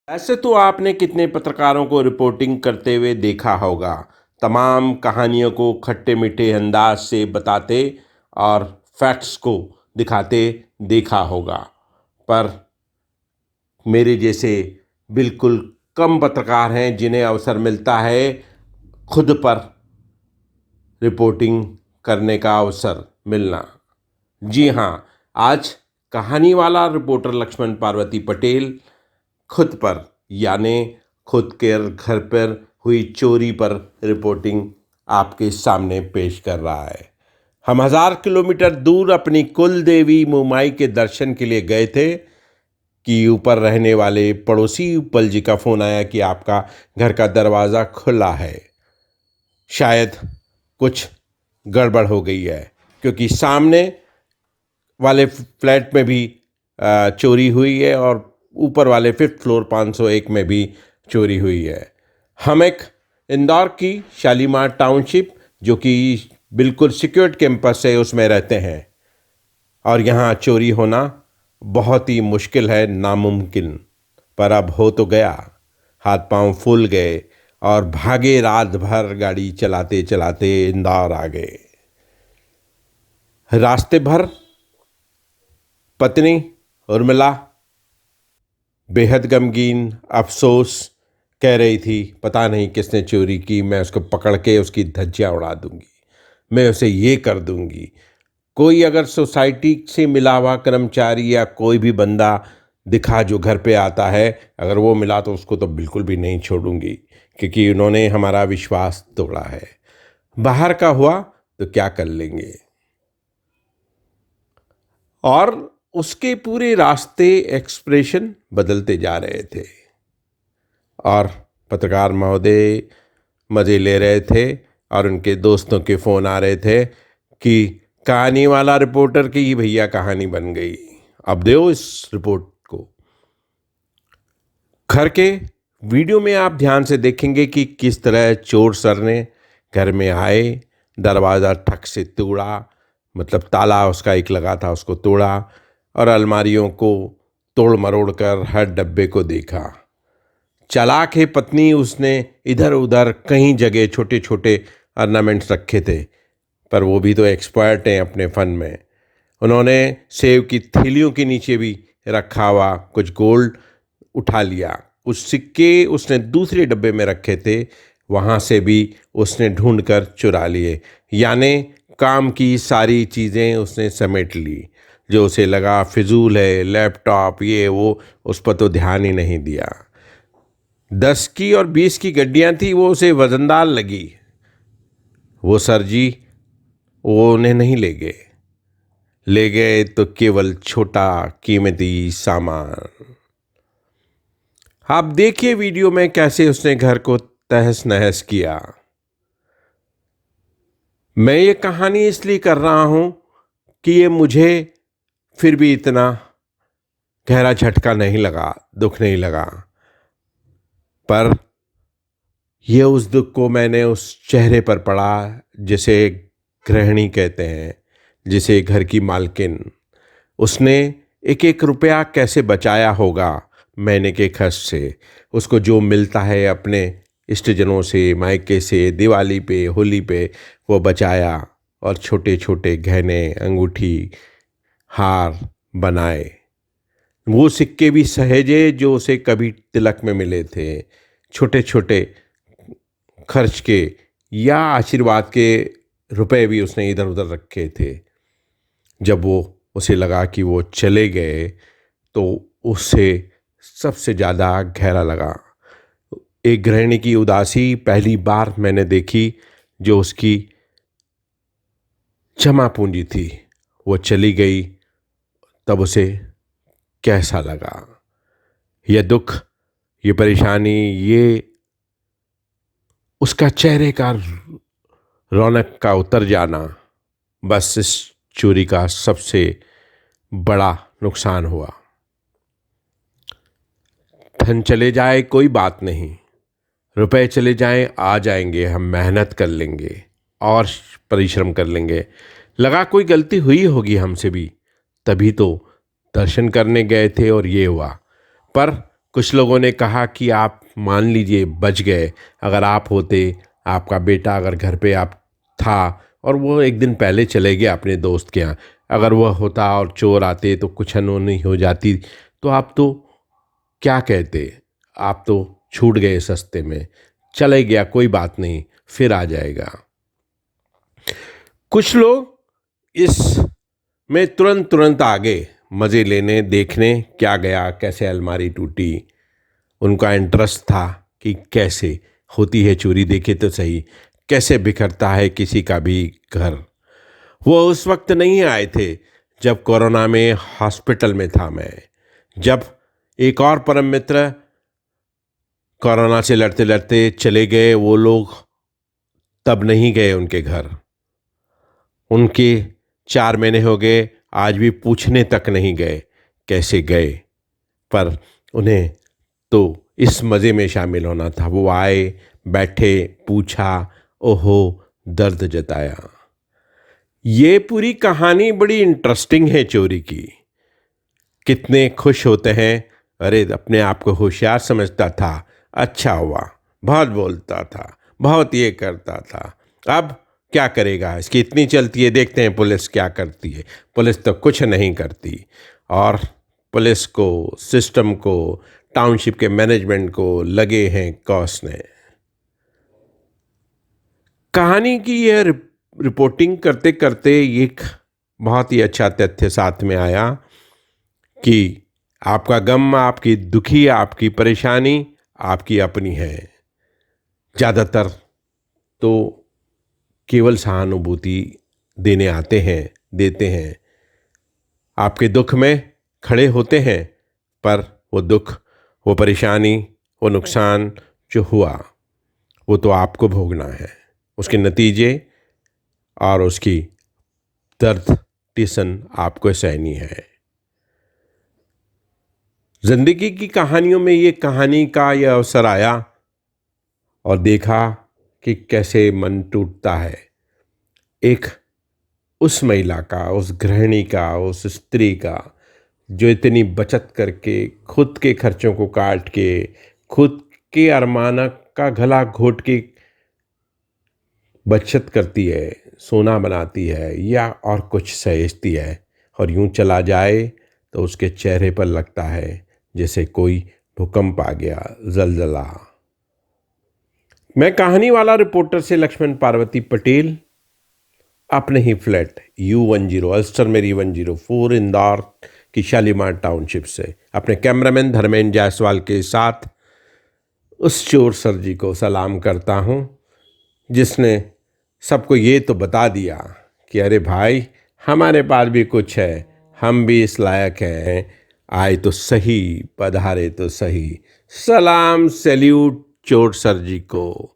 ऐसे तो आपने कितने पत्रकारों को रिपोर्टिंग करते हुए देखा होगा। तमाम कहानियों को खट्टे मीठे अंदाज से बताते और फैक्ट्स को दिखाते देखा होगा। पर मेरे जैसे बिल्कुल कम पत्रकार हैं जिन्हें अवसर मिलता है खुद पर रिपोर्टिंग करने का अवसर मिलना। जी हाँ, आज कहानी वाला रिपोर्टर लक्ष्मण पार्वती पटेल खुद पर यानी खुद के घर पर हुई चोरी पर रिपोर्टिंग आपके सामने पेश कर रहा है। हम 1000 किलोमीटर दूर अपनी कुल देवी मुमाई के दर्शन के लिए गए थे कि ऊपर रहने वाले पड़ोसी उपल जी का फ़ोन आया कि आपका घर का दरवाज़ा खुला है। शायद कुछ गड़बड़ हो गई है, क्योंकि सामने वाले फ्लैट में भी चोरी हुई है और ऊपर वाले 5th फ्लोर 501 में भी चोरी हुई है। हम एक इंदौर की शालीमार टाउनशिप, जो कि बिल्कुल सिक्योर्ड कैंपस है, उसमें रहते हैं और यहाँ चोरी होना बहुत ही मुश्किल है, नामुमकिन। पर अब हो तो गया। हाथ पांव फूल गए और भागे रात भर गाड़ी चलाते चलाते इंदौर आ गए। रास्ते भर पत्नी उर्मिला बेहद गमगीन अफसोस कह रही थी, पता नहीं किसने चोरी की, मैं उसको पकड़ के उसकी धज्जियाँ उड़ा दूंगी, मैं उसे ये कर दूंगी। कोई अगर सोसाइटी से मिला हुआ कर्मचारी या कोई भी बंदा दिखा जो घर पे आता है, अगर वो मिला तो उसको तो बिल्कुल भी नहीं छोड़ूंगी, क्योंकि उन्होंने हमारा विश्वास तोड़ा है। बाहर का हुआ तो क्या कर लेंगे। और उसके पूरे रास्ते एक्सप्रेशन बदलते जा रहे थे और पत्रकार महोदय मज़े ले रहे थे और उनके दोस्तों के फ़ोन आ रहे थे कि कहानी वाला रिपोर्टर की ही भैया कहानी बन गई, अब दो इस रिपोर्ट को। घर के वीडियो में आप ध्यान से देखेंगे कि किस तरह चोर सर ने घर में आए, दरवाज़ा ठक से तोड़ा, मतलब ताला उसका एक लगा था उसको तोड़ा और अलमारियों को तोड़ मरोड़ कर हर डब्बे को देखा। चालाक है पत्नी, उसने इधर उधर कहीं जगह छोटे छोटे ऑर्नामेंट्स रखे थे, पर वो भी तो एक्सपर्ट हैं अपने फ़न में। उन्होंने सेब की थैलियों के नीचे भी रखा हुआ कुछ गोल्ड उठा लिया, कुछ सिक्के उसने दूसरे डब्बे में रखे थे, वहाँ से भी उसने ढूंढ कर चुरा लिए। यानी काम की सारी चीज़ें उसने समेट ली। जो उसे लगा फिजूल है, लैपटॉप ये वो, उस पर तो ध्यान ही नहीं दिया। 10 की और 20 की गड्डियाँ थी, वो उसे वजनदार लगी। वो सर जी वो उन्हें नहीं ले गए तो केवल छोटा कीमती सामान। आप देखिए वीडियो में कैसे उसने घर को तहस नहस किया। मैं ये कहानी इसलिए कर रहा हूं कि ये मुझे फिर भी इतना गहरा झटका नहीं लगा, दुख नहीं लगा, पर यह उस दुख को मैंने उस चेहरे पर पड़ा जिसे गृहिणी कहते हैं, जिसे घर की मालकिन। उसने एक एक रुपया कैसे बचाया होगा महीने के खर्च से, उसको जो मिलता है अपने इष्टजनों से, मायके से, दिवाली पे, होली पे, वो बचाया और छोटे छोटे गहने, अंगूठी, हार बनाए। वो सिक्के भी सहेजे जो उसे कभी तिलक में मिले थे, छोटे छोटे खर्च के या आशीर्वाद के रुपए भी उसने इधर उधर रखे थे। जब वो उसे लगा कि वो चले गए तो उससे सबसे ज़्यादा गहरा लगा। एक गृहिणी की उदासी पहली बार मैंने देखी, जो उसकी जमा पूंजी थी वो चली गई, तब उसे कैसा लगा। यह दुख, ये परेशानी, ये उसका चेहरे का रौनक का उतर जाना, बस इस चोरी का सबसे बड़ा नुकसान हुआ। धन चले जाए कोई बात नहीं, रुपए चले जाएं आ जाएंगे, हम मेहनत कर लेंगे और परिश्रम कर लेंगे। लगा कोई गलती हुई होगी हमसे भी, तभी तो दर्शन करने गए थे और ये हुआ। पर कुछ लोगों ने कहा कि आप मान लीजिए बच गए, अगर आप होते, आपका बेटा अगर घर पे आप था और वो एक दिन पहले चले गया अपने दोस्त के यहाँ, अगर वह होता और चोर आते तो कुछ अनहोनी हो जाती, तो आप तो क्या कहते, आप तो छूट गए सस्ते में, चले गया कोई बात नहीं, फिर आ जाएगा। कुछ लोग इस में तुरंत तुरंत आगे मज़े लेने, देखने क्या गया, कैसे अलमारी टूटी, उनका इंटरेस्ट था कि कैसे होती है चोरी, देखे तो सही कैसे बिखरता है किसी का भी घर। वो उस वक्त नहीं आए थे जब कोरोना में हॉस्पिटल में था मैं, जब एक और परम मित्र कोरोना से लड़ते लड़ते चले गए, वो लोग तब नहीं गए उनके घर, उनके 4 महीने हो गए, आज भी पूछने तक नहीं गए कैसे गए, पर उन्हें तो इस मज़े में शामिल होना था। वो आए, बैठे, पूछा, ओहो, दर्द जताया। ये पूरी कहानी बड़ी इंटरेस्टिंग है चोरी की। कितने खुश होते हैं, अरे अपने आप को होशियार समझता था, अच्छा हुआ, बहुत बोलता था, बहुत ये करता था, अब क्या करेगा, इसकी इतनी चलती है, देखते हैं पुलिस क्या करती है। पुलिस तो कुछ नहीं करती, और पुलिस को, सिस्टम को, टाउनशिप के मैनेजमेंट को लगे हैं कोसने। कहानी की यह रिपोर्टिंग करते करते एक बहुत ही अच्छा तथ्य साथ में आया कि आपका गम, आपकी दुखी, आपकी परेशानी आपकी अपनी है। ज़्यादातर तो केवल सहानुभूति देने आते हैं, देते हैं, आपके दुख में खड़े होते हैं, पर वो दुख, वो परेशानी, वो नुकसान जो हुआ, वो तो आपको भोगना है, उसके नतीजे और उसकी दर्द टिसन आपको सहनी है। जिंदगी की कहानियों में ये कहानी का यह अवसर आया और देखा कि कैसे मन टूटता है एक उस महिला का, उस गृहिणी का, उस स्त्री का जो इतनी बचत करके, खुद के खर्चों को काट के, खुद के अरमानक का गला घोट के बचत करती है, सोना बनाती है या और कुछ सहेजती है, और यूं चला जाए तो उसके चेहरे पर लगता है जैसे कोई भूकंप आ गया, जलजला। मैं कहानी वाला रिपोर्टर से लक्ष्मण पार्वती पटेल, अपने ही फ्लैट U10 अल्स्टर मेरी 104 इंदौर की शालीमार टाउनशिप से अपने कैमरामैन धर्मेंद्र जायसवाल के साथ उस चोर सर जी को सलाम करता हूँ जिसने सबको ये तो बता दिया कि अरे भाई, हमारे पास भी कुछ है, हम भी इस लायक हैं, आए तो सही, पधारे तो सही। सलाम, सैल्यूट चोर सर जी को।